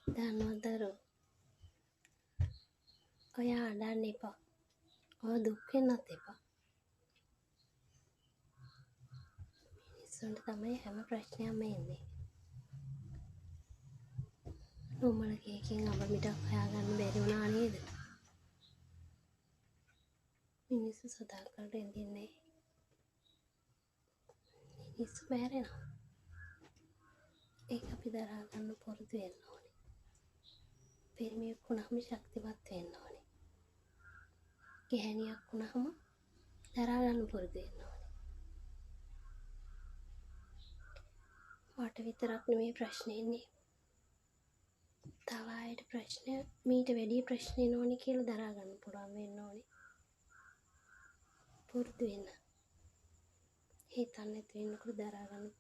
දන්නවද ඔය අඬන්න එපා. ඔය දුක් වෙන්නත් එපා. මිනිස්සුන්ට තමයි හැම ප්‍රශ්නයක්ම එන්නේ. නුඹල කේකින් අප මිටක් හොයාගන්න බැරි වුණා නේද? මිනිස්සු සදාකල් රැඳින්නේ. මිනිස්සු මැරෙනවා. ඒක අපි දරා ගන්න පුරුදු වෙන්න ඕනේ. පිරිමියෙක් වුණාම ශක්තිමත් වෙන්න ඕනේ. ගැහැණියක් වුණාම දරා ගන්න පුරුදු වෙන්න ඕනේ. මට විතරක් නෙමෙයි ප්‍රශ්න එන්නේ. තව අයට ප්‍රශ්න මීට වැඩි ප්‍රශ්න එනෝනේ කියලා දරා ගන්න පුළුවන් වෙන්න ඕනේ. පුරුදු වෙන්න. හිතන්න නැති වෙනකොට දරා ගන්න